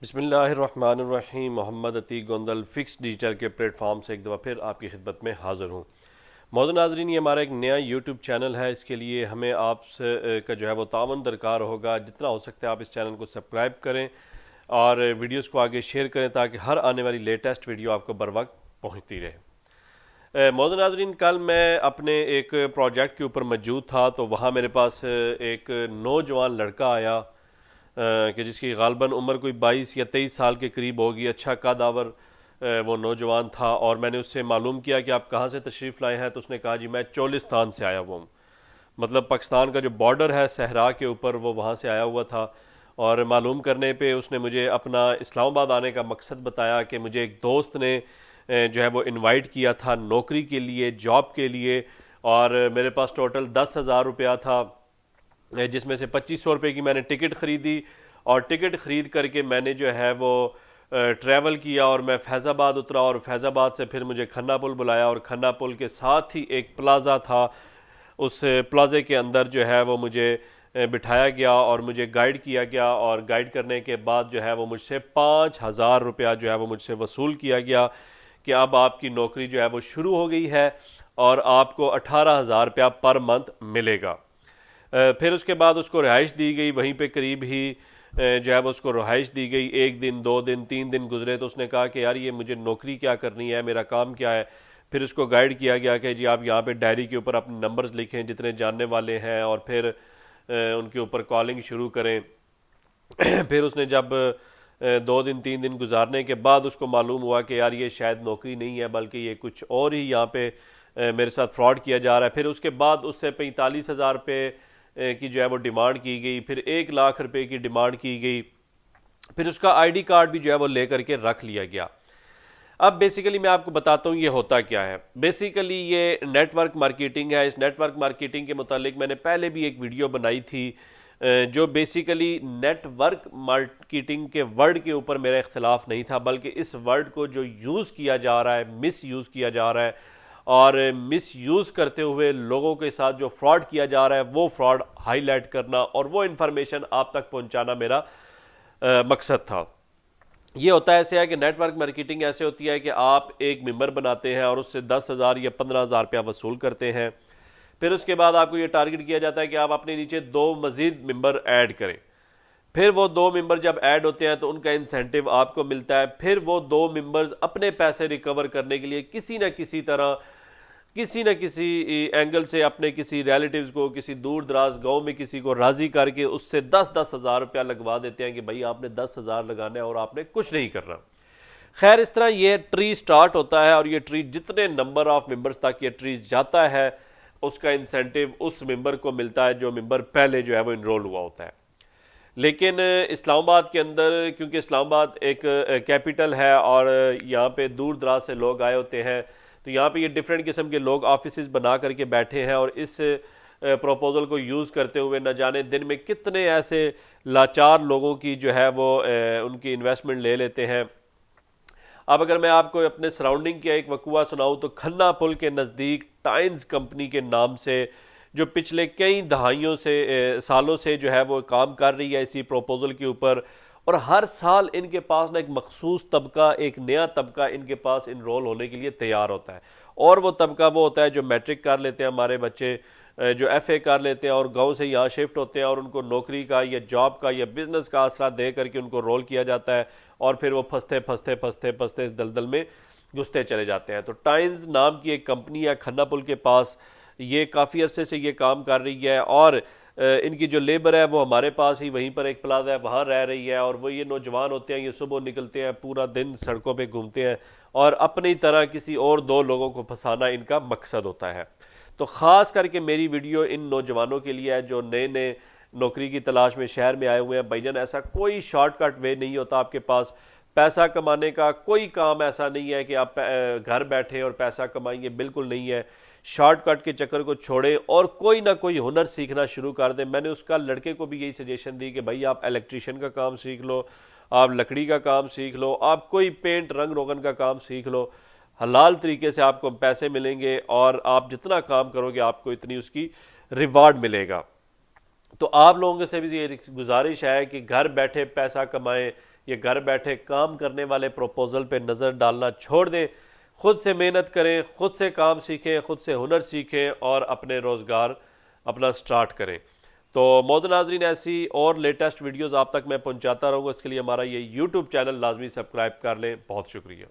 बिस्मिल्लाहिर्रहमानिर्रहीम। Mohammad Atiq Gondal fix digital के platform से एक दफ़ा फिर आपकी खिदमत में हाज़िर हूँ। मौजूद नाज़रीन, ये हमारा एक नया यूट्यूब चैनल है। इसके लिए हमें आपसे का जो है वो तावन दरकार होगा। जितना हो सकता है आप इस चैनल को सब्सक्राइब करें और वीडियोज़ को आगे शेयर करें ताकि हर आने वाली लेटेस्ट वीडियो आपको बर वक्त पहुँचती रहे। मौजूद नाज़रीन, कल मैं अपने एक प्रोजेक्ट के ऊपर मौजूद था तो वहाँ मेरे पास एक नौजवान लड़का आया कि जिसकी गालबन उम्र कोई 22 या 23 साल के करीब होगी। अच्छा कदावर वो नौजवान था और मैंने उससे मालूम किया कि आप कहाँ से तशरीफ़ लाए हैं। तो उसने कहा जी मैं चोलिस्तान से आया हुआ हूँ, मतलब पाकिस्तान का जो बॉर्डर है सहरा के ऊपर, वो वहाँ से आया हुआ था। और मालूम करने पे उसने मुझे अपना इस्लामाबाद आने का मकसद बताया कि मुझे एक दोस्त ने जो है वो इनवाइट किया था नौकरी के लिए, जॉब के लिए। और मेरे पास टोटल 10,000 रुपया था, जिसमें से 2500 रुपये की मैंने टिकट ख़रीदी। और टिकट ख़रीद करके मैंने जो है वो ट्रैवल किया और मैं फैज़ाबाद उतरा और फैज़ाबाद से फिर मुझे खन्ना पुल बुलाया और खन्ना पुल के साथ ही एक प्लाज़ा था। उस प्लाज़े के अंदर जो है वो मुझे बिठाया गया और मुझे गाइड किया गया। और गाइड करने के बाद जो है वो मुझसे 5,000 रुपया जो है वो मुझसे वसूल किया गया कि अब आपकी नौकरी जो है वो शुरू हो गई है और आपको 18,000 रुपया पर मंथ मिलेगा। फिर उसके बाद उसको रिहाइश दी गई वहीं पे करीब ही जो है वो उसको रिहाइश दी गई। एक दिन, 2 दिन, 3 दिन गुजरे तो उसने कहा कि यार ये मुझे नौकरी क्या करनी है, मेरा काम क्या है। फिर उसको गाइड किया गया कि जी आप यहाँ पे डायरी के ऊपर अपने नंबर्स लिखें जितने जानने वाले हैं और फिर उनके ऊपर कॉलिंग शुरू करें। फिर उसने जब 2 दिन 3 दिन गुजारने के बाद उसको मालूम हुआ कि यार ये शायद नौकरी नहीं है बल्कि ये कुछ और ही यहाँ पे मेरे साथ फ्रॉड किया जा रहा है। फिर उसके बाद उससे 45,000 रुपये की जो है वो डिमांड की गई, फिर 1 लाख रुपए की डिमांड की गई। फिर उसका आईडी कार्ड भी जो है वो ले करके रख लिया गया। अब बेसिकली मैं आपको बताता हूँ ये होता क्या है। बेसिकली ये नेटवर्क मार्केटिंग है। इस नेटवर्क मार्केटिंग के मुतालिक मैंने पहले भी एक वीडियो बनाई थी। जो बेसिकली नेटवर्क मार्केटिंग के वर्ड के ऊपर मेरा इख्तिलाफ नहीं था, बल्कि इस वर्ड को जो यूज़ किया जा रहा है, मिस यूज़ किया जा रहा है और मिस यूज़ करते हुए लोगों के साथ जो फ्रॉड किया जा रहा है वो फ्रॉड हाईलाइट करना और वो इन्फॉर्मेशन आप तक पहुंचाना मेरा मकसद था। ये होता है ऐसे है कि नेटवर्क मार्केटिंग ऐसे होती है कि आप एक मेंबर बनाते हैं और उससे 10,000 या 15,000 रुपया वसूल करते हैं। फिर उसके बाद आपको ये टारगेट किया जाता है कि आप अपने नीचे 2 मजीद मेंबर ऐड करें। फिर वो 2 मेंबर जब ऐड होते हैं तो उनका इंसेंटिव आपको मिलता है। फिर वो 2 मेंबर्स अपने पैसे रिकवर करने के लिए किसी न किसी तरह, किसी न किसी एंगल से अपने किसी रिलेटिव्स को, किसी दूर दराज गांव में किसी को राजी करके उससे 10,000 रुपया लगवा देते हैं कि भाई आपने 10,000 लगाना है और आपने कुछ नहीं करना। खैर, इस तरह ये ट्री स्टार्ट होता है और ये ट्री जितने नंबर ऑफ मेंबर्स तक ये ट्री जाता है उसका इंसेंटिव उस मेंबर को मिलता है जो मेंबर पहले जो है वो इनरोल हुआ होता है। लेकिन इस्लामाबाद के अंदर, क्योंकि इस्लामाबाद एक कैपिटल है और यहाँ पे दूर दराज से लोग आए होते हैं, तो यहाँ पे ये डिफरेंट किस्म के लोग ऑफिस बना करके बैठे हैं और इस प्रपोज़ल को यूज़ करते हुए न जाने दिन में कितने ऐसे लाचार लोगों की जो है वो उनकी इन्वेस्टमेंट ले लेते हैं। अब अगर मैं आपको अपने सराउंडिंग का एक वकूआ सुनाऊँ तो खन्ना पुल के नज़दीक टाइन्स कंपनी के नाम से, जो पिछले कई दहाइयों से सालों से जो है वो काम कर रही है इसी प्रपोज़ल के ऊपर, और हर साल इनके पास ना एक मखसूस तबका, एक नया तबका इनके पास इनरोल होने के लिए तैयार होता है। और वो तबका वो होता है जो मैट्रिक कर लेते हैं हमारे बच्चे, जो एफए कर लेते हैं और गांव से यहाँ शिफ्ट होते हैं और उनको नौकरी का या जॉब का या बिजनेस का आसरा दे करके उनको रोल किया जाता है और फिर वो फंसते फंसते फंसते फंसते इस दलदल में घुसते चले जाते हैं। तो टाइन्स नाम की एक कंपनी है खन्ना पुल के पास, ये काफ़ी अरसे से ये काम कर रही है और इनकी जो लेबर है वो हमारे पास ही वहीं पर एक प्लाजा है वहाँ रह रही है। और वो ये नौजवान होते हैं, ये सुबह निकलते हैं, पूरा दिन सड़कों पे घूमते हैं और अपनी तरह किसी और 2 लोगों को फंसाना इनका मकसद होता है। तो ख़ास करके मेरी वीडियो इन नौजवानों के लिए है जो नए नए नौकरी की तलाश में शहर में आए हुए हैं। भाईजान, ऐसा कोई शॉर्टकट वे नहीं होता आपके पास पैसा कमाने का। कोई काम ऐसा नहीं है कि आप घर बैठे और पैसा कमाएंगे, बिल्कुल नहीं है। शॉर्टकट के चक्कर को छोड़े और कोई ना कोई हुनर सीखना शुरू कर दें। मैंने उसका लड़के को भी यही सजेशन दी कि भाई आप इलेक्ट्रिशियन का काम सीख लो, आप लकड़ी का काम सीख लो, आप कोई पेंट रंग रोगन का काम सीख लो। हलाल तरीके से आपको पैसे मिलेंगे और आप जितना काम करोगे आपको इतनी उसकी रिवार्ड मिलेगा। तो आप लोगों से भी ये गुजारिश है कि घर बैठे पैसा कमाएं, ये घर बैठे काम करने वाले प्रपोजल पे नज़र डालना छोड़ दें, खुद से मेहनत करें, खुद से काम सीखें, खुद से हुनर सीखें और अपने रोज़गार अपना स्टार्ट करें। तो मौजूद नाज़रीन, ऐसी और लेटेस्ट वीडियोस आप तक मैं पहुंचाता रहूँगा। इसके लिए हमारा ये यूट्यूब चैनल लाजमी सब्सक्राइब कर लें। बहुत शुक्रिया।